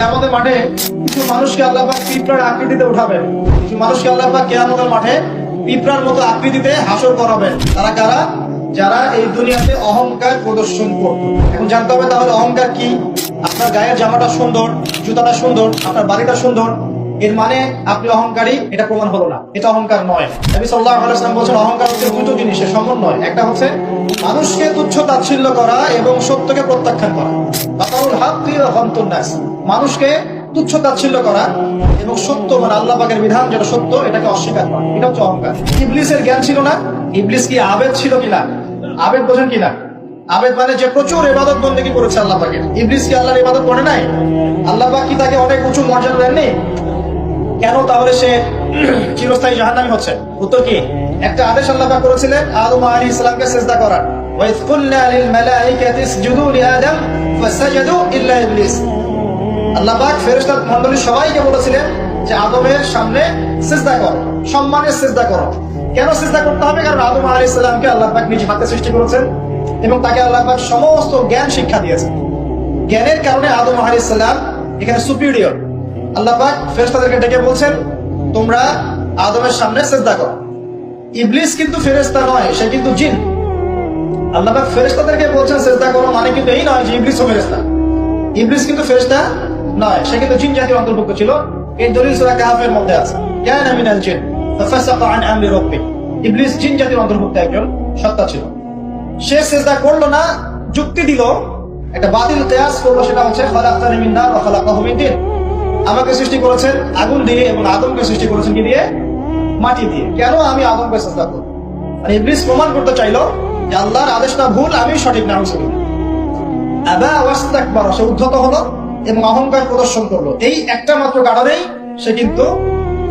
কিয়ামতের মাঠে কিছু মানুষকে আল্লাহ পাক পিঁপড়ার আকৃতিতে উঠাবেন, কিছু মানুষকে আল্লাহ পাক কিয়ামতের মাঠে পিঁপড়ার মতো আকৃতিতে হাসর করাবেন। তারা কারা? যারা এই দুনিয়াতে অহংকার প্রদর্শন করত। এখন জানতে হবে তাহলে অহংকার কি। আপনার গায়ের জামাটা সুন্দর, জুতাটা সুন্দর, আপনার বাড়িটা সুন্দর, এর মানে আপনি অহংকারী, এটা প্রমাণ হলো না, এটা অহংকার নয়। নবী সাল্লাল্লাহু আলাইহি ওয়াসাল্লাম বলেছেন অহংকার হচ্ছে দুটো জিনিসের সমন্বয়। একটা হচ্ছে মানুষকে তুচ্ছ তাচ্ছিল্য করা এবং সত্যকে প্রত্যাখ্যান করা। বাতারুল হাক্কি ওয়া গামতুন নাস, মানুষকে তুচ্ছ তাচ্ছিল্য করা এবং সত্য মানে আল্লাহ পাকের বিধান যেটা সত্য এটাকে অস্বীকার করা, এটা হচ্ছে অহংকার। ইবলিসের জ্ঞান ছিল না? ইবলিস কি আবেদ ছিল কিনা? আবেদ বোঝেন কিনা? আবেদ মানে যে প্রচুর ইবাদত বন্দেগী করেছে আল্লাহ পাকের। ইবলিস কি আল্লাহর ইবাদত করে নাই? আল্লাহ পাক কি তাকে অনেক উঁচু মর্যাদা দেননি? কেন তাহলে সে চিরস্থায়ী জাহান্নামী হচ্ছে? উত্তর কি? একটা আদেশ আল্লাহ পাক করেছিলেন আদম আলাইহিস সালামকে সিজদা করার। ওয়া ইয কুলনা লিল মালাইকাতি ইসজুদু লিআদম ফাসাজাদু ইল্লা ইবলিস। আল্লাহ পাক ফেরেশতা মণ্ডলী সবাইকে বলেছিলেন যে আদমের সামনে সিজদা করো, সম্মানের সিজদা করো। কেন সিজদা করতে হবে? কারণ আদম আলাইহিস সালামকে আল্লাহ পাক নিজ হাতে সৃষ্টি করেছেন এবং তাকে আল্লাহ পাক সমস্ত জ্ঞান শিক্ষা দিয়েছেন। জ্ঞানের কারণে আদম আলাইহিস সালাম এখানে সুপিরিয়র। আল্লাহ পাক ফেরেশতাদেরকে ডেকে বলছেন তোমরা আদমের সামনে সিজদা করো। ইবলিস কিন্তু ফেরেশতা নয়, সে কিন্তু জিন। আল্লাহ পাক ফেরেশতাদেরকে বলছেন সিজদা করো, মানে কিন্তু এই নয় যে ইবলিসও ফেরেশতা। ইবলিস কিন্তু ফেরেশতা নয়, সে কিন্তু জিন জাতির অন্তর্ভুক্ত ছিল। এই দলিল সূরা কাহফের মধ্যে আছে, কানা মিনাল জিন ফাফাসাকা আন আমরি রাব্বি। ইবলিস জিন জাতির অন্তর্ভুক্ত একজন সত্তা ছিল। সে সিজদা করলো না, যুক্তি দিল, একটা বাতিল কিয়াস করলো, সেটা হচ্ছে খালাকতানি মিন নার ওয়া খালাকাহু মিন তিন। আমাকে সৃষ্টি করেছেন আগুন দিয়ে এবং আদমকে সৃষ্টি করেছেন কি দিয়ে? মাটি দিয়ে। কেন আমি আদমকে সিজদা করব? মানে ইবলিস প্রমাণ করতে চাইলো যে আল্লাহর আদেশটা ভুল, আমি সঠিক না। আবা ওয়াস্তাকবার, সে উদ্ধত হলো এবং অহংকার প্রদর্শন করলো। এই একটা মাত্র কারণেই সে কিন্তু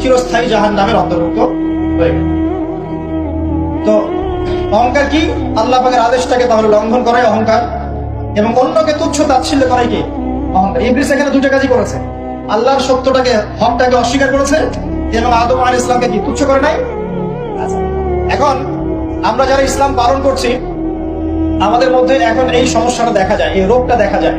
চিরস্থায়ী জাহান্নামের অন্তর্ভুক্ত হয়ে গেল। তো অহংকার কি? আল্লাহ পাকের আদেশটাকে তাহলে লঙ্ঘন করাই অহংকার, এবং অন্যকে তুচ্ছ তাচ্ছিল্য করাই কি? অহংকার। ইবলিস এখানে দুটো কাজই করেছে, আল্লাহর সত্যটাকে, হকটাকে অস্বীকার করেছে এবং আদম আলাইহিস সালামকে কি তুচ্ছ করে নাই? এখন আমরা যারা ইসলাম পালন করছি আমাদের মধ্যে এখন এই সমস্যাটা দেখা যায়, এই রোগটা দেখা যায়।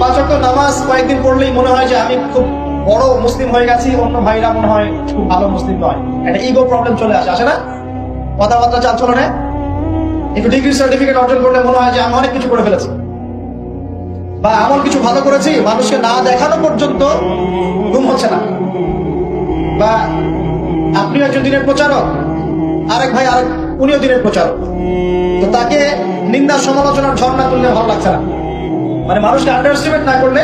5 ওয়াক্ত নামাজ কয়েকদিন পড়লেই মনে হয় যে আমি খুব বড় মুসলিম হয়ে গেছি, অন্য ভাইরা মনে হয় খুব ভালো মুসলিম নয়। একটা ইগো প্রবলেম চলে আসে না? কথাবার্তা চাল চলনে, একটু ডিগ্রি সার্টিফিকেট অর্জন করলে মনে হয় যে আমি অনেক কিছু করে ফেলেছি বা এমন কিছু ভালো করেছি মানুষকে না দেখানো পর্যন্ত ঘুম হচ্ছে না। বা আপনি একজন দিনের প্রচারক, আরেক ভাই উনিও দিনের প্রচারক, তো তাকে নিন্দা সমালোচনার ঝর্ণা তুললে ভালো লাগছে না। মানে মানুষকে আন্ডারএস্টিমেট না করলে